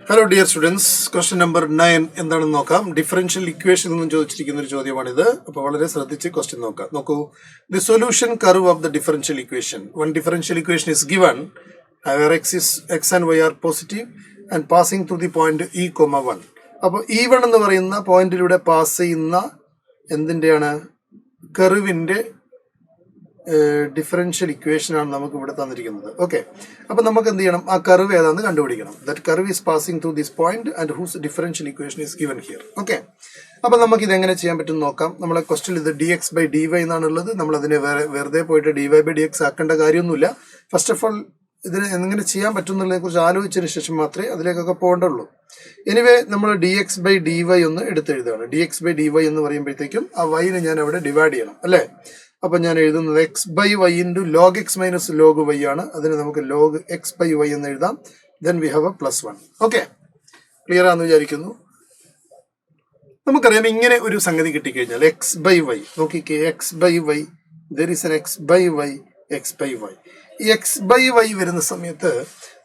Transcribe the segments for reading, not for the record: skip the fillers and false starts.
Hello dear students, question number 9 എന്താണെന്ന് നോക്കാം. Differential equation എന്ന് ചോദിച്ചിരിക്കുന്ന ഒരു ചോദ്യമാണിത്. അപ്പോൾ വളരെ ശ്രദ്ധിച്ച് ക്വസ്റ്റ്യൻ നോക്കാം. നോക്കൂ, the solution curve of the differential equation. One differential equation is given where x and y are positive and passing through the point e, 1. അപ്പോൾ e1 എന്ന് പറയുന്ന പോയിന്റിലൂടെ പാസ് ചെയ്യുന്ന എന്തിൻ്റെയാണ് കർവിൻ്റെ ഡിഫറൻഷ്യൽ ഇക്വേഷൻ ആണ് നമുക്ക് ഇവിടെ തന്നിരിക്കുന്നത്. ഓക്കെ, അപ്പൊ നമുക്ക് എന്ത് ചെയ്യണം, ആ കർവ് ഏതാണെന്ന് കണ്ടുപിടിക്കണം. That curve is passing through this point and whose differential equation is given here. Okay, അപ്പൊ നമുക്ക് ഇത് എങ്ങനെ ചെയ്യാൻ പറ്റും നോക്കാം. നമ്മളെ ക്വസ്റ്റ്യൻ ഇത് dx/dy എന്നാണുള്ളത്. നമ്മൾ അതിനെ വെറുതെ പോയിട്ട് dy/dx ആക്കേണ്ട കാര്യമൊന്നുമില്ല. ഫസ്റ്റ് ഓഫ് ഓൾ ഇതിന് എങ്ങനെ ചെയ്യാൻ പറ്റും എന്നുള്ളതിനെ കുറിച്ച് ആലോചിച്ചതിന് ശേഷം മാത്രമേ അതിലേക്കൊക്കെ പോകേണ്ടുള്ളൂ. എനിവേ നമ്മൾ dx/dy ഒന്ന് എടുത്തെഴുതാണ്. dx/dy എന്ന് പറയുമ്പോഴത്തേക്കും ആ വൈനെ ഞാൻ അവിടെ ഡിവൈഡ് ചെയ്യണം അല്ലേ. അപ്പൊ ഞാൻ എഴുതുന്നത് x/y into log x minus log y ആണ്. അതിന് നമുക്ക് log x/y എന്ന് എഴുതാം. Then we have A +1. Okay, clear ആണെന്ന് വിചാരിക്കുന്നു. നമുക്കറിയാം ഇങ്ങനെ ഒരു സംഗതി കിട്ടിക്കഴിഞ്ഞാൽ x/y നോക്കിക്കേ, x/y there is N x/y x/y. ഈ x/y വരുന്ന സമയത്ത്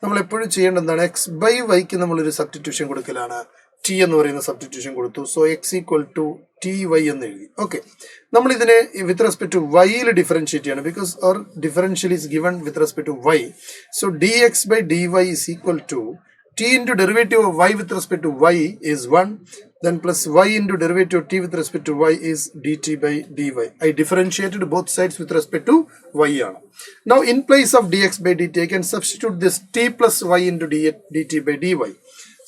നമ്മൾ എപ്പോഴും ചെയ്യേണ്ടത് എന്താണ്, x/yക്ക് നമ്മളൊരു സബ്സ്റ്റിറ്റ്യൂഷൻ കൊടുക്കലാണ്. ടി എന്ന് പറയുന്ന സബ്സ്റ്റിറ്റ്യൂഷൻ കൊടുത്തു. So x equal to ty എന്ന് എഴുതി. ഓക്കെ, നമ്മൾ ഇതിനെ വിത്ത് റെസ്പെക്ട് ടു വൈയിൽ ഡിഫറൻഷിയേറ്റ് ചെയ്യണം. Because our differential is given with respect to y. So dx/dy is equal to t into derivative of y with respect to y is 1, then plus y into derivative of t with respect to y is dt/dy. I differentiated both sides with respect to y ആണ്. Now in place of dx/dt I can substitute this t plus y into dt/dy.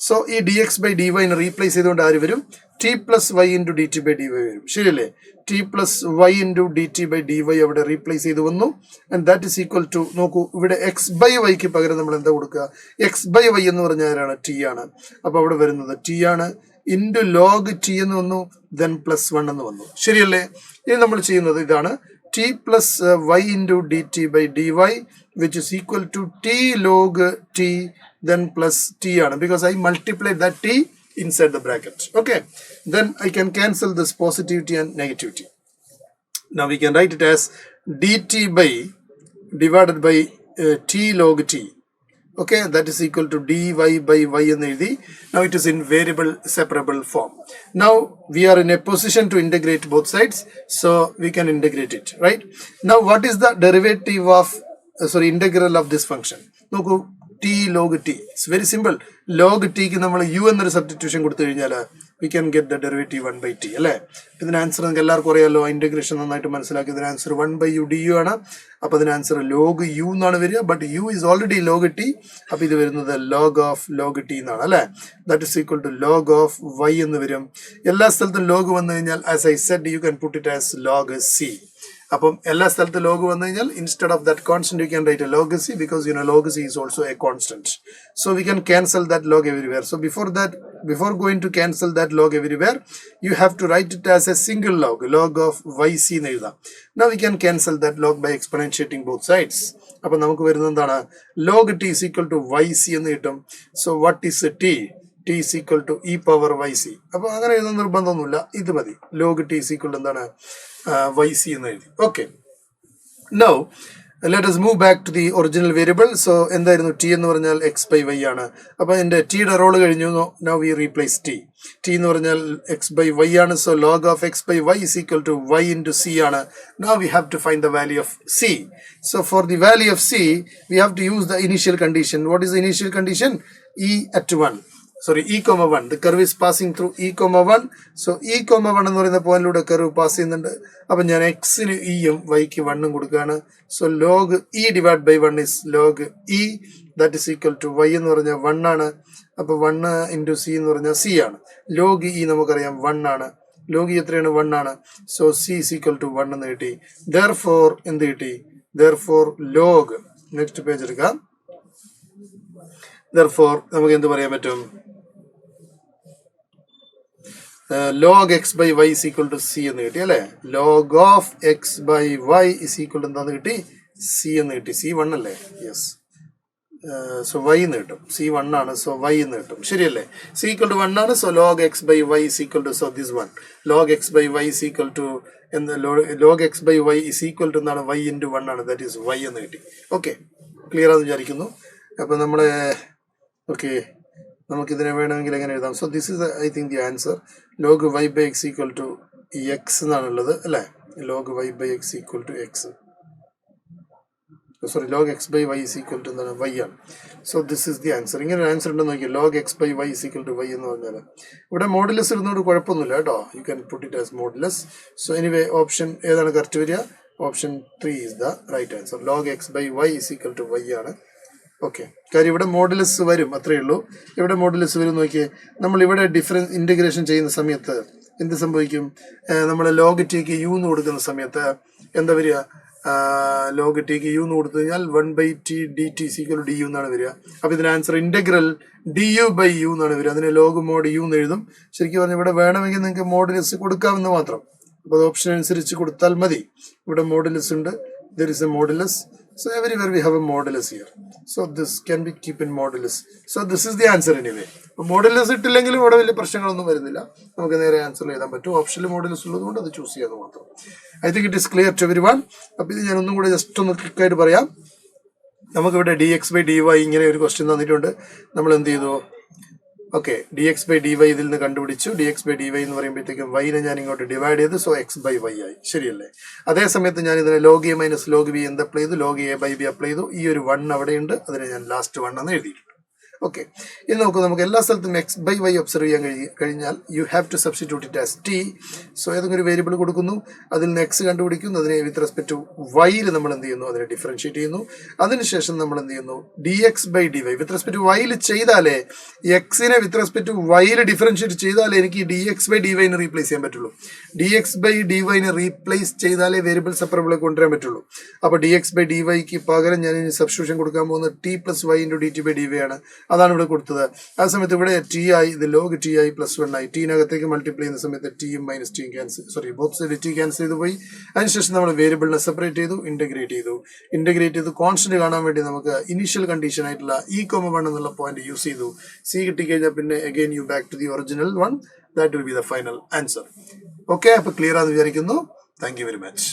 So ഈ dx/dy replace ചെയ്തുകൊണ്ട് ആര് വരും, t plus y into dt/dy വരും. ശരിയല്ലേ, t plus y into dt/dy അവിടെ replace ചെയ്ത് വന്നു. And that is equal to, നോക്കൂ ഇവിടെ x/yക്ക് പകരം നമ്മൾ എന്താ കൊടുക്കുക, x/y എന്ന് പറഞ്ഞാൽ ആരാണ്, t ആണ്. അപ്പൊ അവിടെ വരുന്നത് t ആണ് ഇൻറ്റു log t എന്ന് വന്നു, ദെൻ +1 എന്ന് വന്നു. ശരിയല്ലേ, ഇനി നമ്മൾ ചെയ്യുന്നത് ഇതാണ്, t plus y into dt/dy which is equal to t log t then plus t ആണ്, because I multiplied that t inside the bracket. Okay, then I can cancel this positivity and negativity. Now we can write it as dt by divided by t log t. Okay, that is equal to dy by y എന്ന് എഴുതി. Now it is in variable separable form. Now we are in a position to integrate both sides, so we can integrate it, right? Now what is the derivative of integral of this function? നോക്കൂ, t log t, it's very simple. log t ക്ക് നമ്മൾ u എന്നൊരു substitution കൊടുത്തു കഴിഞ്ഞാൽ we can get the derivative 1/t അല്ലേ. ഇതിന് answer നിങ്ങൾക്ക് എല്ലാവർക്കും അറിയാമല്ലോ, ഇന്റഗ്രേഷൻ നന്നായിട്ട് മനസ്സിലാക്കി. ഇതിന് ആൻസർ 1/u du ആണ്. അപ്പൊ അതിന് ആൻസർ log u എന്നാണ് വരിക. But u is already log t. അപ്പൊ ഇത് വരുന്നത് log of log t എന്നാണ് അല്ലെ. That is equal to log of y എന്ന് വരും. എല്ലാ സ്ഥലത്തും log വന്നു കഴിഞ്ഞാൽ as I said you can put it as log c. അപ്പം എല്ലാ സ്ഥലത്തും log വന്നു കഴിഞ്ഞാൽ instead of that constant you can write a log c, because you know log c is also a constant. So we can cancel that log everywhere. So before going to cancel that log everywhere, you have to write it as a single log of yc എന്ന് എഴുതാം. Now we can cancel that log by exponentiating both sides. അപ്പൊ നമുക്ക് വരുന്നത് എന്താണ്, log t is equal to yc എന്ന് കിട്ടും. So what is t? t is equal to e power yc. അപ്പൊ അങ്ങനെ എഴുതുന്ന നിർബന്ധമൊന്നുമില്ല, ഇത് മതി. log t is equal to എന്താണ്, yc എന്ന് എഴുതി. Okay, now let us move back to the original variable. So എന്തായിരുന്നു, t എന്ന് പറഞ്ഞാൽ x/y ആണ്. അപ്പൊ എന്റെ ടിയുടെ റോള് കഴിഞ്ഞു. now we replace t എന്ന് പറഞ്ഞാൽ x/y ആണ്. so log of x/y is equal to y into c ആണ്. now we have to find the value of c. so for the value of c we have to use the initial condition. what is the initial condition? e at 1. e, 1. The curve is passing through e, 1. So e, 1 എന്ന് പറയുന്ന പോയിന്റിലൂടെ curve pass ചെയ്യുന്നുണ്ട്. അപ്പൊ ഞാൻ എക്സിന് ഇയും വൈക്ക് 1ഉം കൊടുക്കുകയാണ്. So log e divide by 1 is log e, that is equal to y എന്ന് പറഞ്ഞാൽ 1 ആണ്. അപ്പൊ 1 ഇൻറ്റു c എന്ന് പറഞ്ഞാൽ c ആണ്. log e നമുക്കറിയാം 1 ആണ്. log e എത്രയാണ്, 1 ആണ്. So c is equal to 1 എന്ന് കിട്ടി. therefore എന്ത് കിട്ടി, therefore log, നെക്സ്റ്റ് പേജ് എടുക്കാം. therefore നമുക്ക് എന്ത് പറയാൻ പറ്റും, log x/y is equal to c എന്ന് കിട്ടി അല്ലെ. log of x/y is equal to എന്താന്ന് കിട്ടി, c എന്ന് കിട്ടി. c 1 അല്ലേ, യെസ്. സോ y എന്ന് കിട്ടും. c 1 ആണ്, സോ y എന്ന് കിട്ടും. ശരിയല്ലേ, c equal to 1 ആണ്. So log x/y is equal to, so this one log x/y is equal to log x/y is equal to എന്താണ്, y into 1 ആണ്, ദാറ്റ് ഈസ് y എന്ന് കിട്ടി. ഓക്കെ, ക്ലിയർ ആണെന്ന് വിചാരിക്കുന്നു. അപ്പൊ നമ്മളെ ഓക്കെ നമുക്കിതിനെ വേണമെങ്കിൽ എങ്ങനെ എഴുതാം? So this is I think the answer. Log y by x equal to x എന്നാണുള്ളത് അല്ലേ? Log y by x equal to x, sorry log x by y is equal to എന്താണ്? വൈ ആണ്. So this is the answer. ഇങ്ങനെ ഒരു answer ഉണ്ടെന്ന് നോക്കിയാൽ log x by y is equal to y എന്ന് പറഞ്ഞാൽ ഇവിടെ മോഡുലസ് ഇടുന്നതുകൊണ്ട് കുഴപ്പമൊന്നുമില്ല കേട്ടോ. You can put it as modulus. So anyway option ഏതാണ് കറക്റ്റ് വരിക? Option 3 is the right answer. Log x by y is equal to y ആണ്. Okay, കാര്യം ഇവിടെ മോഡുലസ് വരും, അത്രയേ ഉള്ളൂ. ഇവിടെ മോഡുലസ് വരും നോക്കിയേ. നമ്മൾ ഇവിടെ ഡിഫറൻസ് ഇൻറ്റഗ്രേഷൻ ചെയ്യുന്ന സമയത്ത് എന്ത് സംഭവിക്കും? നമ്മൾ ലോഗ് ടിക്ക് യു എന്ന് കൊടുക്കുന്ന സമയത്ത് എന്താ വരിക? ലോഗ് ടിക്ക് യു എന്ന് കൊടുത്തു കഴിഞ്ഞാൽ 1/t dt equal D U എന്നാണ് വരിക. അപ്പോൾ ഇതിന് answer integral d u by u എന്നാണ് വരിക. അതിന് ലോഗ് മോഡ് യു എന്ന് എഴുതും. ശരിക്കും പറഞ്ഞാൽ ഇവിടെ വേണമെങ്കിൽ നിങ്ങൾക്ക് മോഡുലസ് കൊടുക്കാമെന്ന് മാത്രം. അപ്പോൾ അത് ഓപ്ഷൻ അനുസരിച്ച് കൊടുത്താൽ മതി. ഇവിടെ മോഡുലസ് ഉണ്ട്, there is a modulus, so everywhere we have a modulus here, so this can be keep in modulus. So this is the answer anyway. Modulus ഇട്ടില്ലെങ്കിലും ഇവിടെ വലിയ പ്രശ്നങ്ങളൊന്നും വരുന്നില്ല, നമുക്ക് നേരെ ആൻസർ എഴുതാൻ പറ്റും. ഓപ്ഷനിൽ മോഡുലസ് ഉള്ളത് കൊണ്ട് അത് ചൂസ് ചെയ്യാതെ മാത്രം. I think it is clear to everyone. അപ്പോൾ ഇത് ഞാൻ ഒന്നും കൂടെ ജസ്റ്റ് ഒന്ന് ക്ലിക്കായിട്ട് പറയാം. നമുക്കിവിടെ d x by d y ഇങ്ങനെ ഒരു ക്വസ്റ്റ്യൻ തന്നിട്ടുണ്ട്. നമ്മൾ എന്ത് ചെയ്തു? Okay, d x by d y ഇതിൽ നിന്ന് കണ്ടുപിടിച്ചു. D x by d y എന്ന് പറയുമ്പോഴത്തേക്കും വൈനെ ഞാൻ ഇങ്ങോട്ട് ഡിവൈഡ് ചെയ്ത്, സോ എക്സ് ബൈ വൈ ആയി. ശരിയല്ലേ? അതേ സമയത്ത് ഞാൻ ഇതിനെ log a minus log b എന്ത് അപ്ലൈ ചെയ്തു? Log a by b apply ചെയ്തു. ഈ ഒരു 1 അവിടെയുണ്ട്, അതിനെ ഞാൻ ലാസ്റ്റ് 1 എന്ന് എഴുതിയിട്ടുണ്ട്. ഓക്കെ, ഇനി നമുക്ക് എല്ലാ സ്ഥലത്തും എക്സ് ബൈ വൈ ഒബ്സർവ് ചെയ്യാൻ കഴിഞ്ഞാൽ you have to substitute it as t. So ഏതെങ്കിലും ഒരു വേരിയബിൾ കൊടുക്കുന്നു, അതിൽ നിന്ന് എക്സ് കണ്ടുപിടിക്കുന്നു, അതിനെ വിത്ത് റെസ്പെക്ട് ടു വൈയിൽ നമ്മൾ എന്ത് ചെയ്യുന്നു? അതിനെ ഡിഫറൻഷിയേറ്റ് ചെയ്യുന്നു. അതിനുശേഷം നമ്മൾ എന്ത് ചെയ്യുന്നു? D x by d y with respect to വൈയിൽ ചെയ്താലേ, എക്സിനെ വിത്ത് റെസ്പെക്ട് ടു വൈയിൽ ഡിഫറൻഷിയേറ്റ് ചെയ്താലേ എനിക്ക് ഡി എക്സ് ബൈ ഡി വൈനെ റീപ്ലേസ് ചെയ്യാൻ പറ്റുള്ളൂ. ഡി എക്സ് ബൈ ഡി വൈനെ റീപ്ലേസ് ചെയ്താലേ വേരിയബിൾ സെപ്പറബിൾ കൊണ്ടുവരാൻ പറ്റുള്ളൂ. അപ്പോൾ ഡി എക്സ് ബൈ ഡി വൈക്ക് പകരം ഞാൻ ഇനി സബ്സ്റ്റിറ്റ്യൂഷൻ കൊടുക്കാൻ പോകുന്നത് t plus y into d t by d y ആണ്. അതാണ് ഇവിടെ കൊടുത്തത്. ആ സമയത്ത് ഇവിടെ ടി ആയി, ഇത് ലോഗ് ടി ആയി പ്ലസ് 1 ആയി. ടീനകത്തേക്ക് മൾട്ടിപ്ലൈ ചെയ്യുന്ന സമയത്ത് ടിയും മൈനസ് ടിയും cancel, sorry both side T cancel ചെയ്ത് പോയി. അതിനുശേഷം നമ്മൾ വേരിയബിളിനെ സെപ്പറേറ്റ് ചെയ്തു, ഇന്റഗ്രേറ്റ് ചെയ്തു. കോൺസ്റ്റന്റ് കാണാൻ വേണ്ടി നമുക്ക് ഇനീഷ്യൽ കണ്ടീഷൻ ആയിട്ടുള്ള ഇ കോമ 1 എന്നുള്ള പോയിന്റ് യൂസ് ചെയ്തു. സി കിട്ടിക്കഴിഞ്ഞാൽ പിന്നെ again you back to the original 1. That will be the final answer. Okay, അപ്പോൾ ക്ലിയർ ആണെന്ന് വിചാരിക്കുന്നു. Thank you very much.